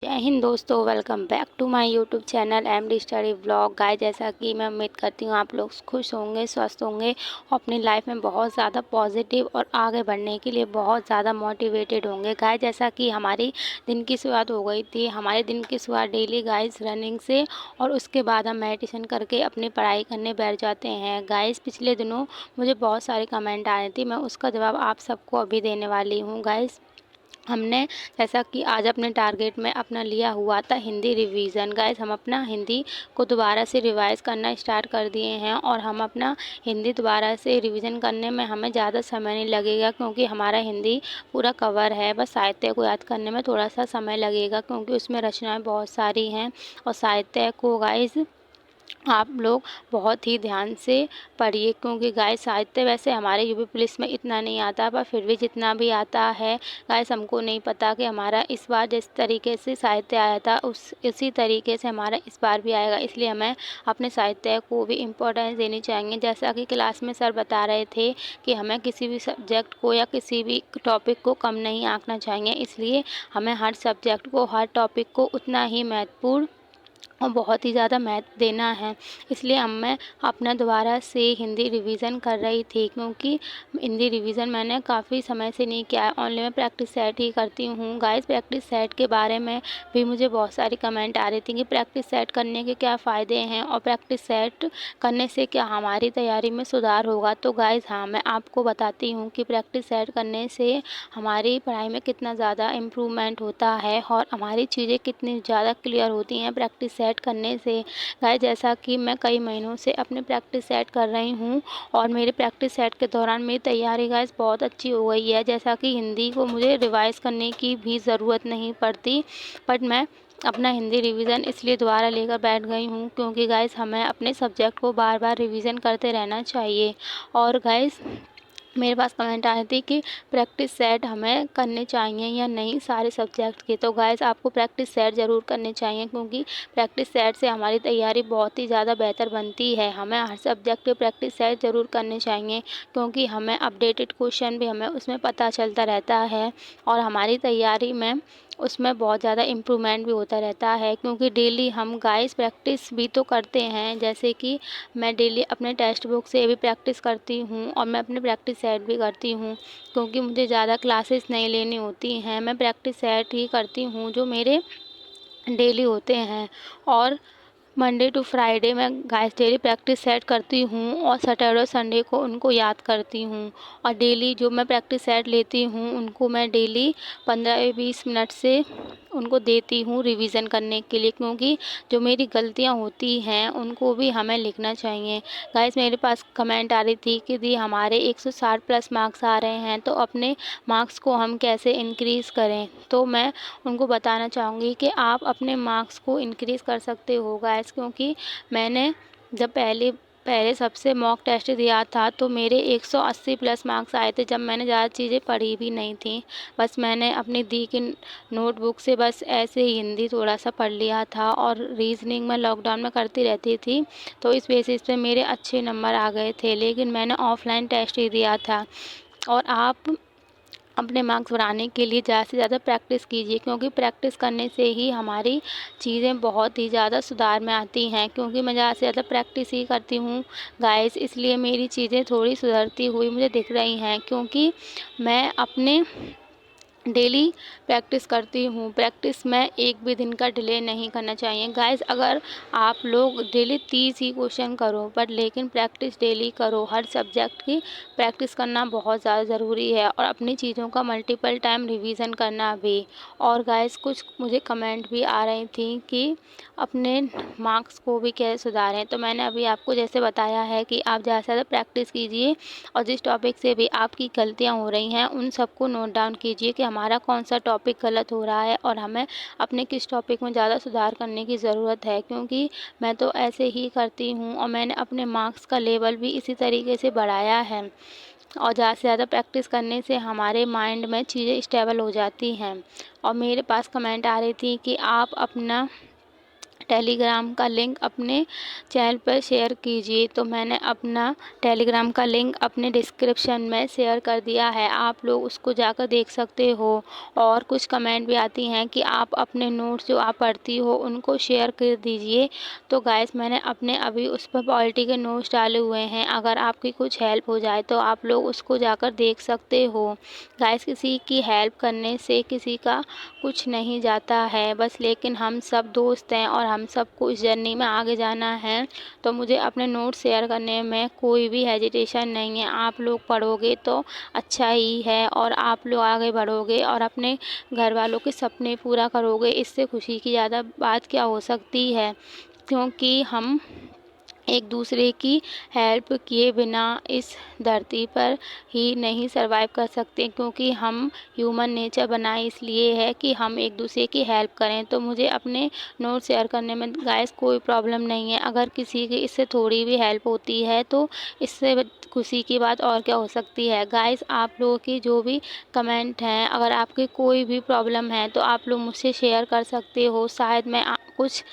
जय हिंद दोस्तों, welcome back to my YouTube channel MD study vlog. Guys, जैसा कि मैं उम्मीद करती हूँ आप लोग खुश होंगे, स्वस्थ होंगे और अपनी लाइफ में बहुत ज़्यादा पॉजिटिव और आगे बढ़ने के लिए बहुत ज़्यादा मोटिवेटेड होंगे। गाइस, जैसा कि हमारी दिन की शुरुआत हो गई थी, हमारे दिन की शुरुआत डेली गाइस रनिंग से और उसके बाद हम मेडिटेशन करके अपनी पढ़ाई करने बैठ जाते हैं। गाइस, पिछले दिनों मुझे बहुत सारे कमेंट आए थे, मैं उसका जवाब आप सबको अभी देने वाली हूँ। गाइस, हमने जैसा कि आज अपने टारगेट में अपना लिया हुआ था हिंदी रिवीजन। गाइस, हम अपना हिंदी को दोबारा से रिवाइज करना स्टार्ट कर दिए हैं और हम अपना हिंदी दोबारा से रिवीजन करने में हमें ज़्यादा समय नहीं लगेगा, क्योंकि हमारा हिंदी पूरा कवर है। बस साहित्य को याद करने में थोड़ा सा समय लगेगा, क्योंकि उसमें रचनाएं बहुत सारी हैं और साहित्य को गाइस आप लोग बहुत ही ध्यान से पढ़िए, क्योंकि गाइस साहित्य वैसे हमारे यूपी पुलिस में इतना नहीं आता, पर फिर भी जितना भी आता है गाइस हमको नहीं पता कि हमारा इस बार जिस तरीके से साहित्य आया था उसी तरीके से हमारा इस बार भी आएगा। इसलिए हमें अपने साहित्य को भी इम्पोर्टेंस देनी चाहिए। जैसा कि क्लास में सर बता रहे थे कि हमें किसी भी सब्जेक्ट को या किसी भी टॉपिक को कम नहीं आंकना चाहिए, इसलिए हमें हर सब्जेक्ट को, हर टॉपिक को उतना ही महत्वपूर्ण और बहुत ही ज़्यादा महत्व देना है। इसलिए अब मैं अपना दोबारा से हिंदी रिवीजन कर रही थी, क्योंकि हिंदी रिवीजन मैंने काफ़ी समय से नहीं किया है। ओनली मैं प्रैक्टिस सेट ही करती हूँ। गाइस, प्रैक्टिस सेट के बारे में भी मुझे बहुत सारी कमेंट आ रही थी कि प्रैक्टिस सेट करने के क्या फ़ायदे हैं और प्रैक्टिस सेट करने से क्या हमारी तैयारी में सुधार होगा। तो गाइस, हाँ, मैं आपको बताती हूँ कि प्रैक्टिस सेट करने से हमारी पढ़ाई में कितना ज़्यादा इम्प्रूवमेंट होता है और हमारी चीज़ें कितनी ज़्यादा क्लियर होती हैं प्रैक्टिस सेट करने से। गाइस, जैसा कि मैं कई महीनों से अपने प्रैक्टिस सेट कर रही हूँ और मेरे प्रैक्टिस सेट के दौरान मेरी तैयारी गाइस बहुत अच्छी हो गई है। जैसा कि हिंदी को मुझे रिवाइज़ करने की भी ज़रूरत नहीं पड़ती, बट मैं अपना हिंदी रिवीजन इसलिए दोबारा लेकर बैठ गई हूँ, क्योंकि गाइस हमें अपने सब्जेक्ट को बार बार रिवीजन करते रहना चाहिए। और गाइस, मेरे पास कमेंट आए थे कि प्रैक्टिस सेट हमें करने चाहिए या नहीं सारे सब्जेक्ट के। तो गाइस, आपको प्रैक्टिस सेट ज़रूर करने चाहिए, क्योंकि प्रैक्टिस सेट से हमारी तैयारी बहुत ही ज़्यादा बेहतर बनती है। हमें हर सब्जेक्ट के प्रैक्टिस सेट ज़रूर करने चाहिए, क्योंकि हमें अपडेटेड क्वेश्चन भी हमें उसमें पता चलता रहता है और हमारी तैयारी में उसमें बहुत ज़्यादा इम्प्रूवमेंट भी होता रहता है। क्योंकि डेली हम गाइस प्रैक्टिस भी तो करते हैं, जैसे कि मैं डेली अपने टेक्स्ट बुक से भी प्रैक्टिस करती हूँ और मैं अपने प्रैक्टिस सेट भी करती हूँ, क्योंकि मुझे ज़्यादा क्लासेस नहीं लेनी होती हैं। मैं प्रैक्टिस सेट ही करती हूँ जो मेरे डेली होते हैं। और मंडे टू फ्राइडे मैं गाइस डेली प्रैक्टिस सेट करती हूँ और सैटरडे और संडे को उनको याद करती हूँ। और डेली जो मैं प्रैक्टिस सेट लेती हूँ उनको मैं डेली 15-20 मिनट से उनको देती हूँ रिवीजन करने के लिए, क्योंकि जो मेरी गलतियाँ होती हैं उनको भी हमें लिखना चाहिए। गाइस, मेरे पास कमेंट आ रही थी कि दी हमारे 160 प्लस मार्क्स आ रहे हैं, तो अपने मार्क्स को हम कैसे इंक्रीज़ करें। तो मैं उनको बताना चाहूँगी कि आप अपने मार्क्स को इंक्रीज़ कर सकते हो गाइस, क्योंकि मैंने जब पहले सबसे मॉक टेस्ट दिया था तो मेरे 180 प्लस मार्क्स आए थे, जब मैंने ज़्यादा चीज़ें पढ़ी भी नहीं थी। बस मैंने अपनी दी की नोटबुक से बस ऐसे ही हिंदी थोड़ा सा पढ़ लिया था और रीजनिंग में लॉकडाउन में करती रहती थी, तो इस बेसिस पे मेरे अच्छे नंबर आ गए थे। लेकिन मैंने ऑफलाइन टेस्ट ही दिया था। और आप अपने मार्क्स बढ़ाने के लिए ज़्यादा से ज़्यादा प्रैक्टिस कीजिए, क्योंकि प्रैक्टिस करने से ही हमारी चीज़ें बहुत ही ज़्यादा सुधार में आती हैं। क्योंकि मैं ज़्यादा से ज़्यादा प्रैक्टिस ही करती हूँ गाइस, इसलिए मेरी चीज़ें थोड़ी सुधरती हुई मुझे दिख रही हैं, क्योंकि मैं अपने डेली प्रैक्टिस करती हूँ। प्रैक्टिस में एक भी दिन का डिले नहीं करना चाहिए गाइस। अगर आप लोग डेली 30 ही क्वेश्चन करो, बट लेकिन प्रैक्टिस डेली करो। हर सब्जेक्ट की प्रैक्टिस करना बहुत ज़्यादा ज़रूरी है और अपनी चीज़ों का मल्टीपल टाइम रिवीजन करना भी। और गाइस, कुछ मुझे कमेंट भी आ रही थी कि अपने मार्क्स को भी कैसे सुधारें। तो मैंने अभी आपको जैसे बताया है कि आप ज़्यादा से ज़्यादा प्रैक्टिस कीजिए और जिस टॉपिक से भी आपकी गलतियाँ हो रही हैं उन सबको नोट डाउन कीजिए कि हमारा कौन सा टॉपिक गलत हो रहा है और हमें अपने किस टॉपिक में ज़्यादा सुधार करने की ज़रूरत है। क्योंकि मैं तो ऐसे ही करती हूँ और मैंने अपने मार्क्स का लेवल भी इसी तरीके से बढ़ाया है। और ज़्यादा से ज़्यादा प्रैक्टिस करने से हमारे माइंड में चीज़ें स्टेबल हो जाती हैं। और मेरे पास कमेंट आ रही थी कि आप अपना टेलीग्राम का लिंक अपने चैनल पर शेयर कीजिए। तो मैंने अपना टेलीग्राम का लिंक अपने डिस्क्रिप्शन में शेयर कर दिया है, आप लोग उसको जाकर देख सकते हो। और कुछ कमेंट भी आती हैं कि आप अपने नोट्स जो आप पढ़ती हो उनको शेयर कर दीजिए। तो गाइस मैंने अपने अभी उस पर पॉलिटी के नोट्स डाले हुए हैं, अगर आपकी कुछ हेल्प हो जाए तो आप लोग उसको जाकर देख सकते हो। गाइस किसी की हेल्प करने से किसी का कुछ नहीं जाता है बस, लेकिन हम सब दोस्त हैं और हम सबको इस जर्नी में आगे जाना है। तो मुझे अपने नोट्स शेयर करने में कोई भी हेजिटेशन नहीं है। आप लोग पढ़ोगे तो अच्छा ही है और आप लोग आगे बढ़ोगे और अपने घर वालों के सपने पूरा करोगे। इससे खुशी की ज़्यादा बात क्या हो सकती है, क्योंकि हम एक दूसरे की हेल्प किए बिना इस धरती पर ही नहीं सरवाइव कर सकते, क्योंकि हम ह्यूमन नेचर बनाए इसलिए है कि हम एक दूसरे की हेल्प करें। तो मुझे अपने नोट शेयर करने में गाइस कोई प्रॉब्लम नहीं है। अगर किसी की इससे थोड़ी भी हेल्प होती है तो इससे खुशी की बात और क्या हो सकती है। गाइस आप लोगों की जो भी कमेंट हैं, अगर आपकी कोई भी प्रॉब्लम है तो आप लोग मुझसे शेयर कर सकते हो। शायद मैं कुछ